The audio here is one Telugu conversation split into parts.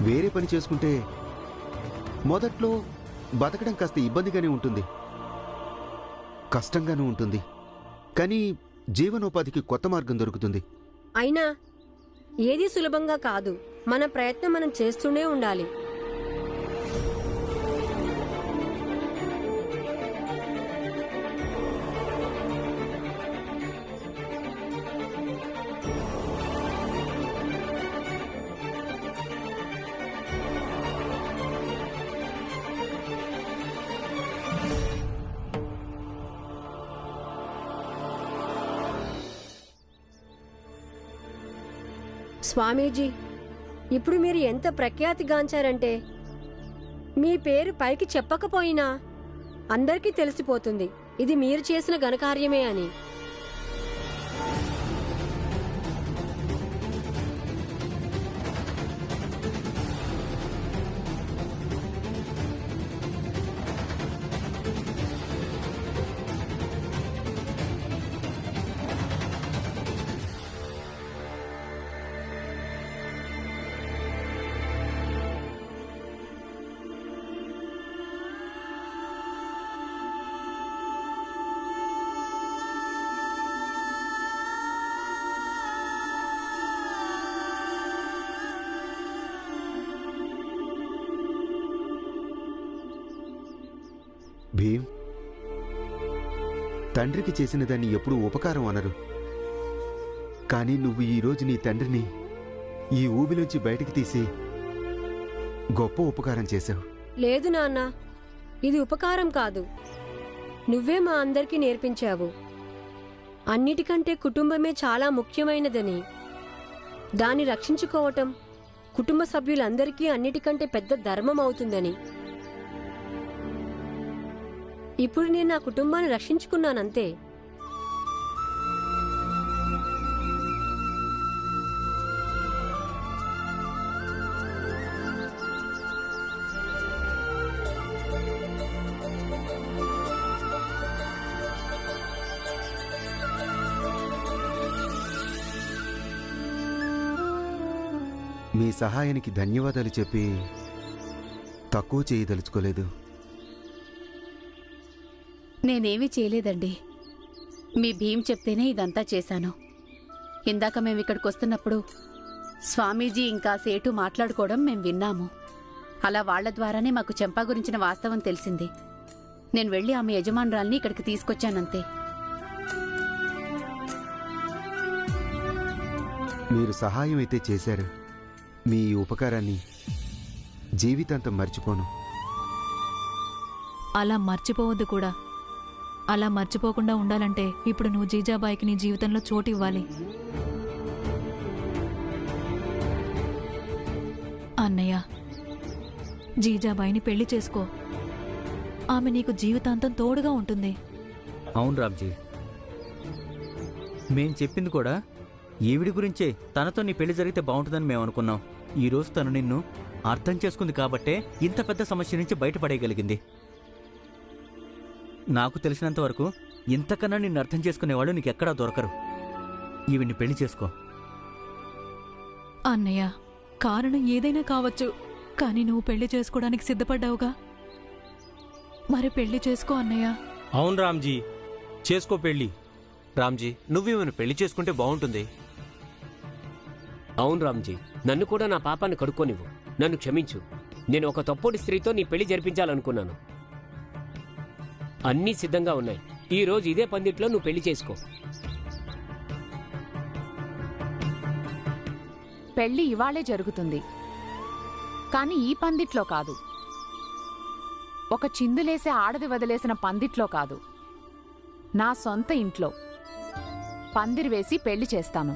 వేరే పని చేసుకుంటే మొదట్లో బతకడం కాస్త ఇబ్బందిగానే ఉంటుంది, కష్టంగానూ ఉంటుంది. కానీ జీవనోపాధికి కొత్త మార్గం దొరుకుతుంది. అయినా ఏది సులభంగా కాదు. మన ప్రయత్నం మనం చేస్తూనే ఉండాలి. స్వామీజీ, ఇప్పుడు మీరు ఎంత ప్రఖ్యాతిగాంచారంటే మీ పేరు పైకి చెప్పకపోయినా అందరికీ తెలిసిపోతుంది ఇది మీరు చేసిన ఘనకార్యమే అని. భీం, తండ్రికి చేసిన దాన్ని ఎప్పుడూ ఉపకారం అనరు. కానీ నువ్వు ఈరోజు నీ తండ్రిని ఈ ఊబిలోంచి బయటికి తీసి గొప్ప ఉపకారం చేశావు. లేదు నాన్న, ఇది ఉపకారం కాదు. నువ్వే మా అందరికీ నేర్పించావు అన్నిటికంటే కుటుంబమే చాలా ముఖ్యమైనదని. దాన్ని రక్షించుకోవటం కుటుంబ సభ్యులందరికీ అన్నిటికంటే పెద్ద ధర్మం అవుతుందని. ఇప్పుడు నేను నా కుటుంబాన్ని రక్షించుకున్నానంతే. మీ సహాయానికి ధన్యవాదాలు చెప్పి తక్కువ చేయదలుచుకోలేదు. నేనేమీ చేయలేదండి. మీ భీం చెప్తేనే ఇదంతా చేశాను. ఇందాక మేమిక్కడికి వస్తున్నప్పుడు స్వామీజీ ఇంకా సేటు మాట్లాడుకోవడం మేం విన్నాము. అలా వాళ్ల ద్వారానే మాకు చెంపా గురించిన వాస్తవం తెలిసింది. నేను వెళ్లి ఆమె యజమానురాల్ని ఇక్కడికి తీసుకొచ్చానంతే. మీరు సహాయం అయితే చేశారు. మీ ఉపకారాన్ని జీవితాంతం మర్చిపోను. అలా మర్చిపోవద్దు కూడా. అలా మర్చిపోకుండా ఉండాలంటే ఇప్పుడు నువ్వు జీజాబాయికి నీ జీవితంలో చోటు ఇవ్వాలి. అన్నయ్య, జీజాబాయిని పెళ్లి చేసుకో. ఆమె నీకు జీవితాంతం తోడుగా ఉంటుంది. అవును రామ్జీ, మేం చెప్పింది కూడా ఈవిడి గురించే. తనతో నీ పెళ్లి జరిగితే బాగుంటుందని మేము అనుకున్నాం. ఈరోజు తను నిన్ను అర్థం చేసుకుంది కాబట్టే ఇంత పెద్ద సమస్య నుంచి బయటపడేయగలిగింది. నాకు తెలిసినంత వరకు ఇంతకన్నా నిన్ను అర్థం చేసుకునేవాళ్ళు నీకెక్కడా దొరకరు. ఈవిడ్ని పెళ్లి చేసుకో. అన్నయ్య, కారణం ఏదైనా కావచ్చు, కానీ నువ్వు పెళ్లి చేసుకోవడానికి సిద్ధపడ్డావుగా. మరి పెళ్లి చేసుకో అన్నయ్య. అవును రామ్జీ, చేసుకో పెళ్లి. రామ్జీ, నువ్వేమైనా పెళ్లి చేసుకుంటే బాగుంటుంది. అవును రామ్జీ, నన్ను కూడా నా పాపాన్ని కడుక్కోనివ్వు. నన్ను క్షమించు. నేను ఒక తప్పుడు స్త్రీతో నీ పెళ్లి జరిపించాలనుకున్నాను. అన్నీ సిద్ధంగా ఉన్నాయి. ఈ రోజు ఇదే పందిట్లో నువ్వు పెళ్లి చేసుకో. పెళ్లి ఇవాళే జరుగుతుంది, కాని ఈ పందిట్లో కాదు. ఒక చిందులేసే ఆడది వదిలేసిన పందిట్లో కాదు, నా సొంత ఇంట్లో పందిరి వేసి పెళ్లి చేస్తాను.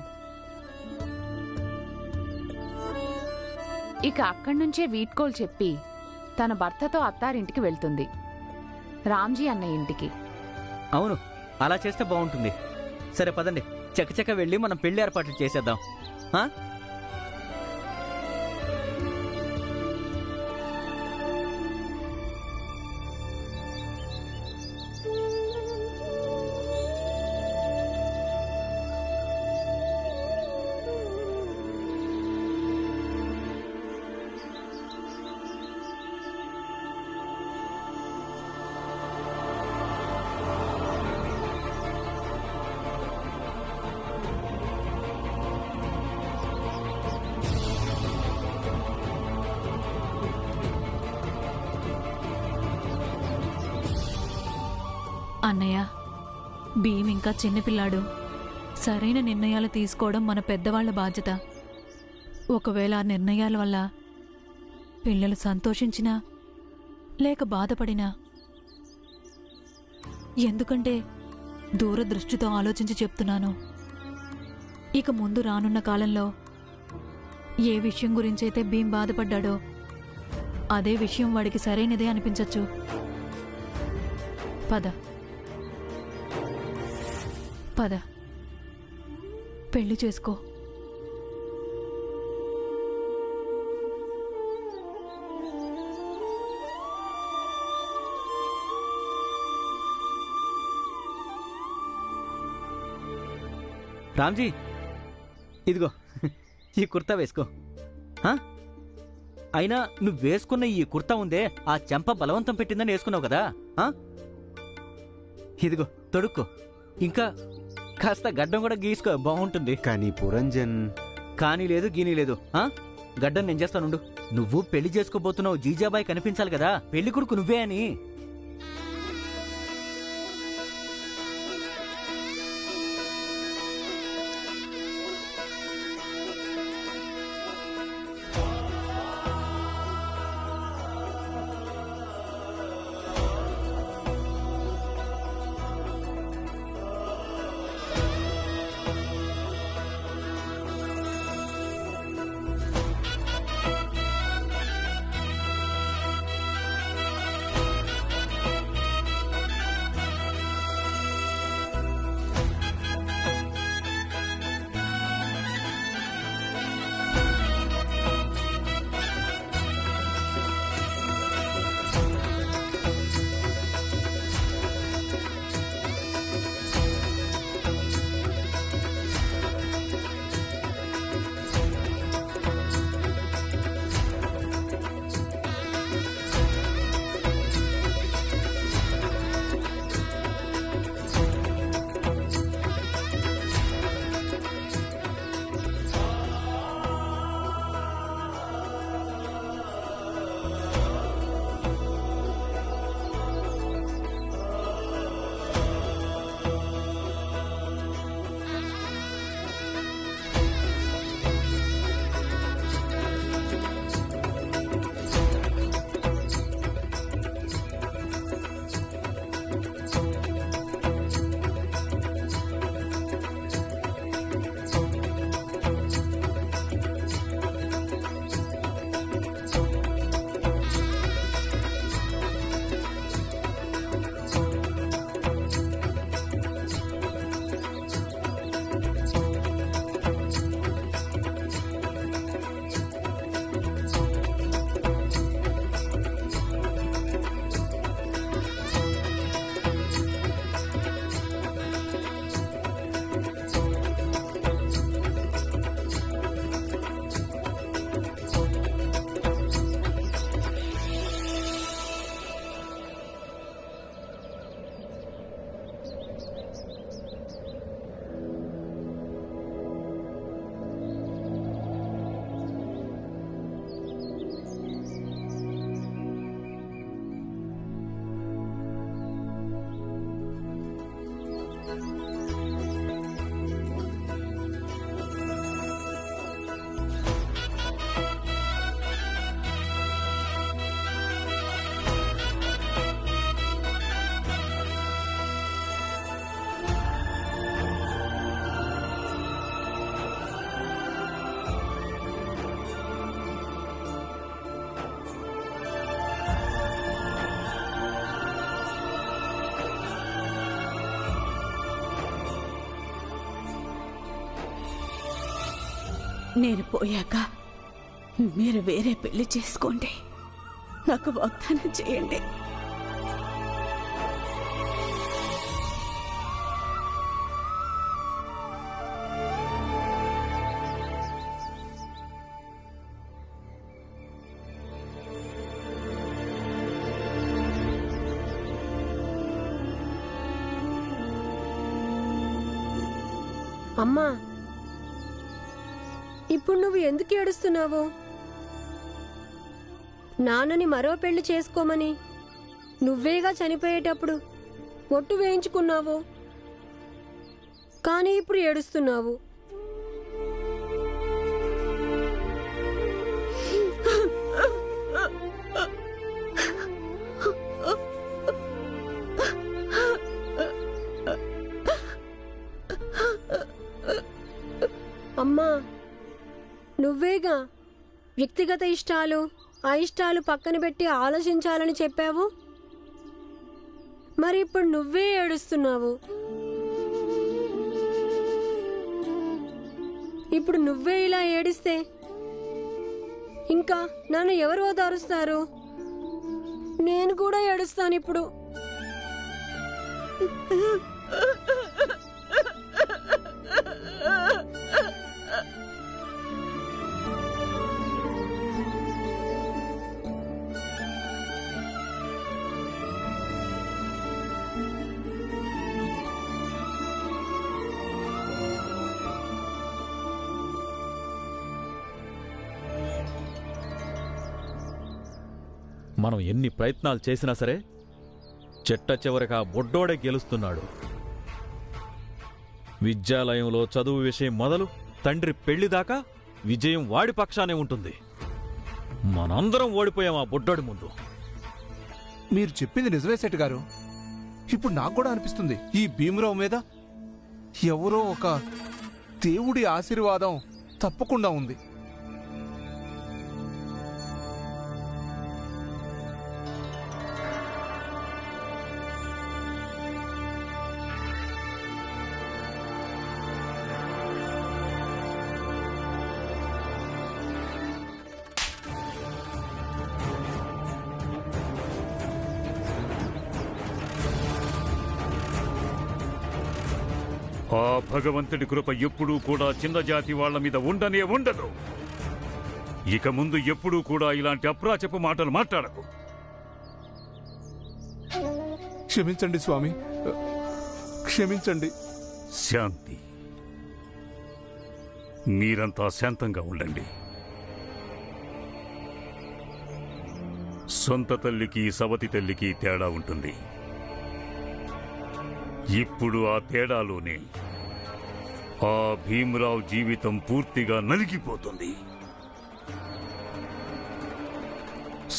ఇక అక్కడ్నుంచే వీడ్కోలు చెప్పి తన భర్తతో అత్తారింటికి వెళ్తుంది, రామ్జీ అన్న ఇంటికి. అవును, అలా చేస్తే బాగుంటుంది. సరే పదండి, చకచక వెళ్ళి మనం పెళ్లి ఏర్పాట్లు చేసేద్దాం. అన్నయ్య, భీమ్ ఇంకా చిన్నపిల్లాడు. సరైన నిర్ణయాలు తీసుకోవడం మన పెద్దవాళ్ల బాధ్యత. ఒకవేళ ఆ నిర్ణయాల వల్ల పిల్లలు సంతోషించినా లేక బాధపడినా, ఎందుకంటే దూరదృష్టితో ఆలోచించి చెప్తున్నాను. ఇక ముందు రానున్న కాలంలో ఏ విషయం గురించైతే భీమ్ బాధపడ్డాడో అదే విషయం వాడికి సరైనదే అనిపించచ్చు. పద పద, పెళ్లి చేసుకో. రామ్జీ, ఇదిగో ఈ కుర్తా వేసుకో. అయినా నువ్వు వేసుకున్న ఈ కుర్తా ఉందే, ఆ చెంప బలవంతం పెట్టిందని వేసుకున్నావు కదా. ఇదిగో తొడుక్కో. ఇంకా కాస్త గడ్డం కూడా గీసుకో, బాగుంటుంది. కానీ పురంజన్. కానీ లేదు, గీనీ లేదు. గడ్డం నేను చేస్తానుండు. నువ్వు పెళ్లి చేసుకోబోతున్నావు, జీజాబాయి కనిపించాలి కదా, పెళ్లి కొడుకు నువ్వే అని. నేను పోయాక మీరు వేరే పెళ్లి చేసుకోండి, నాకు వాగ్దానం చేయండి. అమ్మా, ఇప్పుడు నువ్వు ఎందుకు ఏడుస్తున్నావు? నాన్నని మరో పెళ్లి చేసుకోమని నువ్వేగా చనిపోయేటప్పుడు ఒట్టు వేయించుకున్నావు, కానీ ఇప్పుడు ఏడుస్తున్నావు. అమ్మా, నువ్వేగా వ్యక్తిగత ఇష్టాలు అయిష్టాలు పక్కన పెట్టి ఆలోచించాలని చెప్పావు. మరి ఇప్పుడు నువ్వే ఏడుస్తున్నావు. ఇప్పుడు నువ్వే ఇలా ఏడిస్తే ఇంకా నన్ను ఎవరు ఓదారుస్తారు? నేను కూడా ఏడుస్తాను ఇప్పుడు. మనం ఎన్ని ప్రయత్నాలు చేసినా సరే చెట్ట చివరికి ఆ బొడ్డోడే గెలుస్తున్నాడు. విద్యాలయంలో చదువు విషయం మొదలు తండ్రి పెళ్లి దాకా విజయం వాడి పక్షానే ఉంటుంది. మనందరం ఓడిపోయాం ఆ బొడ్డోడి ముందు. మీరు చెప్పింది నిజమే శెట్టి గారు. ఇప్పుడు నాకు కూడా అనిపిస్తుంది, ఈ భీమరావు మీద ఎవరో ఒక దేవుడి ఆశీర్వాదం తప్పకుండా ఉంది. ఆ భగవంతుడి కృప ఎప్పుడూ కూడా చిన్న జాతి వాళ్ల మీద ఉండనే ఉండదు. ఇక ముందు ఎప్పుడూ కూడా ఇలాంటి అప్రాచపు మాటలు మాట్లాడకు. క్షమించండి స్వామి, క్షమించండి. శాంతి. మీరంతా శాంతంగా ఉండండి. సొంత తల్లికి సవతి తల్లికి తేడా ఉంటుంది. ఇప్పుడు ఆ తేడాలోనే ఆ భీమరావు జీవితం పూర్తిగా నలిగిపోతుంది.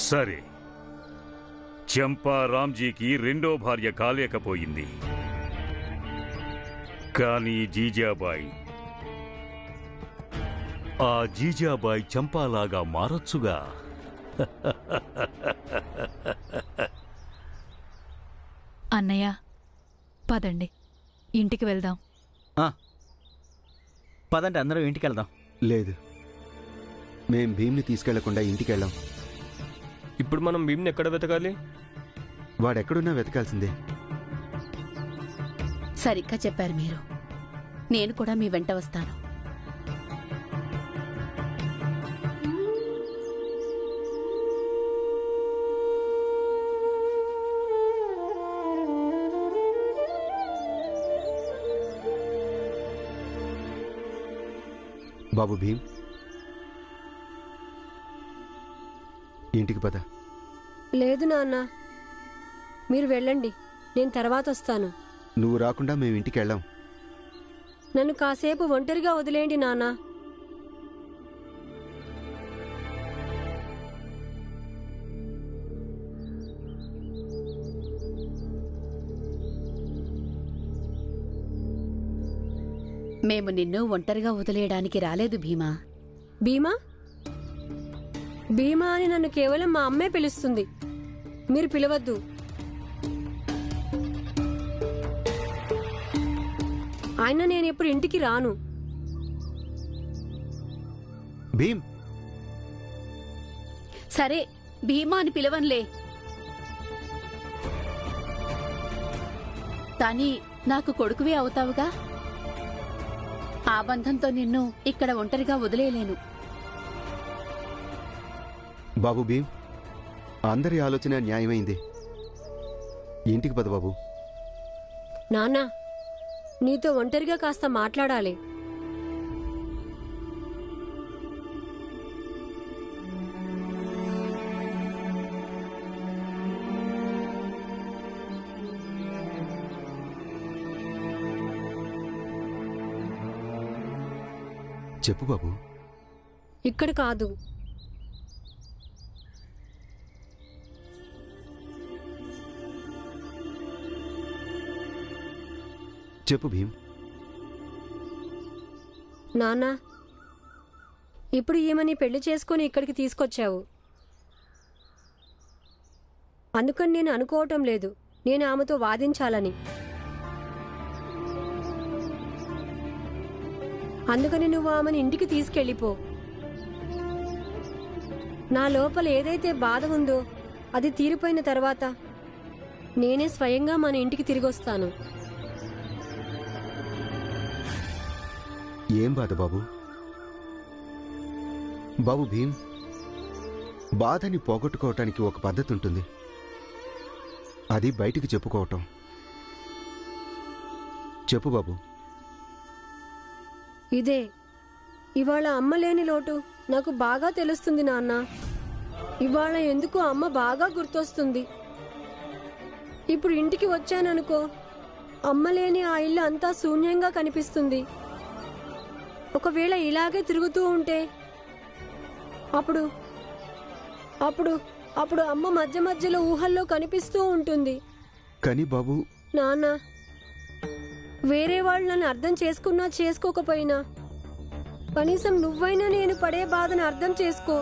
సరే, చంపా రామ్జీకి రెండో భార్య కాలేకపోయింది, కానీ జీజాబాయి ఆ జీజాబాయి చంపాలాగా మారొచ్చుగా. అన్నయ్య, పదండి ఇంటికి వెళ్దాం. పదండి, అందరం ఇంటికి వెళ్దాం. లేదు, మేం భీమ్ని తీసుకెళ్లకుండా ఇంటికెళ్ళాం. ఇప్పుడు మనం భీమ్ని ఎక్కడ వెతకాలి? వాడెక్కడున్నా వెతకాల్సిందే. సరిగ్గా చెప్పారు మీరు. నేను కూడా మీ వెంట వస్తాను. బాబు భీమ్, ఇంటికి పద. లేదు నాన్న, మీరు వెళ్ళండి, నేను తర్వాత వస్తాను. నువ్వు రాకుండా మేము ఇంటికి వెళ్ళాం. నన్ను కాసేపు ఒంటరిగా వదిలేయండి నాన్న. మేము నిన్ను ఒంటరిగా వదిలేయడానికి రాలేదు భీమా. భీమా? భీమా అని నన్ను కేవలం మా అమ్మే పిలుస్తుంది, మీరు పిలవద్దు. ఆయన నేను ఇప్పుడు ఇంటికి రాను. భీమ్, సరే, భీమా అని పిలవన్లే. కానీ నాకు కొడుకువే అవుతావుగా. ఆ బంధంతో నిన్ను ఇక్కడ ఒంటరిగా వదిలేయలేను. బాబు భీమ్, అందరి ఆలోచన న్యాయమైంది. ఇంటికి పద బాబు. నాన్నా, నీతో ఒంటరిగా కాస్త మాట్లాడాలి. చెప్పు బాబు. ఇక్కడ కాదు. చెప్పు భీమ్. నాన్నా, ఇప్పుడు ఈమెని పెళ్లి చేసుకుని ఇక్కడికి తీసుకొచ్చావు. అందుకని నేను అనుకోవటం లేదు నేను ఆమెతో వాదించాలని. అందుకని నువ్వు ఆమెను ఇంటికి తీసుకెళ్ళిపో. నా లోపల ఏదైతే బాధ ఉందో అది తీరిపోయిన తర్వాత నేనే స్వయంగా మన ఇంటికి తిరిగొస్తాను. ఏం బాధ బాబు? బాబు భీమ్, బాధని పోగొట్టుకోవటానికి ఒక పద్ధతి ఉంటుంది. అది బయటికి చెప్పుకోవటం. చెప్పు బాబు. ఇదే ఇవాళ అమ్మ లేని లోటు నాకు బాగా తెలుస్తుంది నాన్న. ఇవాళ ఎందుకు అమ్మ బాగా గుర్తొస్తుంది. ఇప్పుడు ఇంటికి వచ్చాననుకో, అమ్మ లేని ఆ ఇల్లు అంతా శూన్యంగా కనిపిస్తుంది. ఒకవేళ ఇలాగే తిరుగుతూ ఉంటే అప్పుడు అప్పుడు అప్పుడు అమ్మ మధ్య మధ్యలో ఊహల్లో కనిపిస్తూ ఉంటుంది. కానీ బాబు, నాన్న, వేరే వాళ్ళు నన్ను అర్థం చేసుకున్నా చేసుకోకపోయినా కనీసం నువ్వైనా నేను పడే బాధను అర్థం చేసుకో.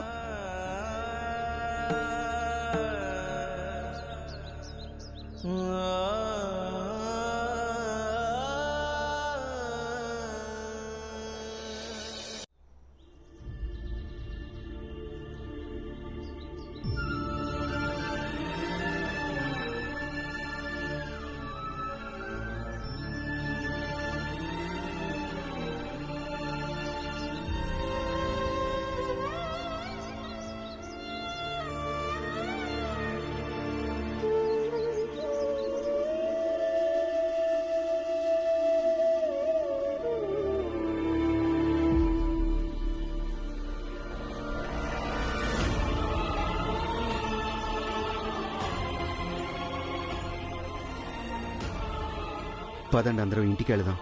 పదండి అందరం ఇంటికి వెళదాం.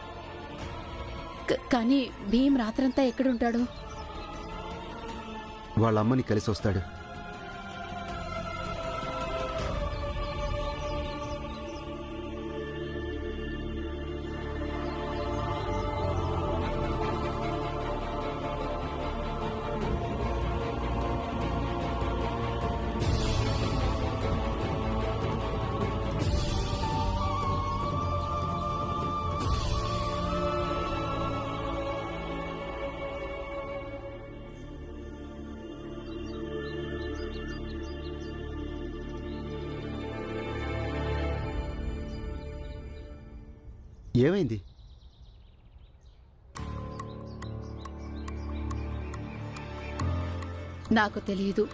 కానీ భీమ్ రాత్రంతా ఎక్కడుంటాడు? వాళ్ళ అమ్మని కలిసి వస్తాడు. ఏమైంది? నాకు తెలియదు.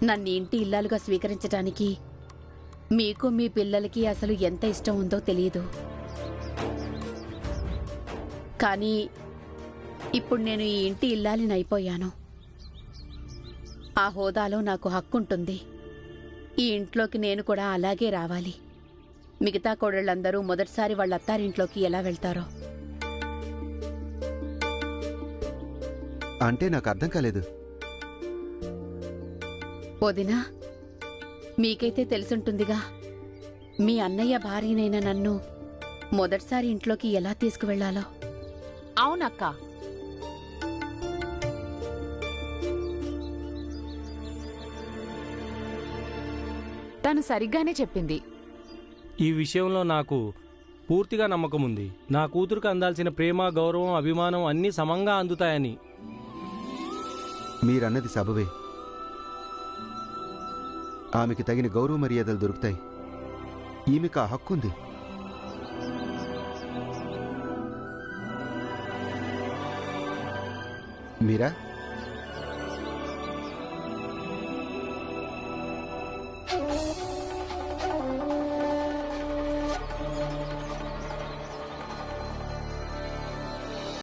నన్ను ఇంటి ఇల్లాలుగా స్వీకరించడానికి మీకు మీ పిల్లలకి అసలు ఎంత ఇష్టం ఉందో తెలియదు. కానీ ఇప్పుడు నేను ఈ ఇంటి ఇల్లాలిని అయిపోయాను. ఆ హోదాలో నాకు హక్కుంటుంది. ఈ ఇంట్లోకి నేను కూడా అలాగే రావాలి. మిగతా కోడళ్ళందరూ మొదటిసారి వాళ్ళ అత్తారింట్లోకి ఎలా వెళ్తారో. అంటే నాకు అర్థం కాలేదు. వదినా, మీకైతే తెలుసుంటుందిగా, మీ అన్నయ్య భార్యనైన నన్ను మొదటిసారి ఇంట్లోకి ఎలా తీసుకువెళ్లాలో. అవునక్క, తను సరిగ్గానే చెప్పింది. ఈ విషయంలో నాకు పూర్తిగా నమ్మకం ఉంది. నా కూతురుకు అందాల్సిన ప్రేమ, గౌరవం, అభిమానం అన్నీ సమంగా అందుతాయని. మీరన్నది సబవే. ఆమెకి తగిన గౌరవ మర్యాదలు దొరుకుతాయి. ఈమెకు ఆ హక్కుంది. మీరా?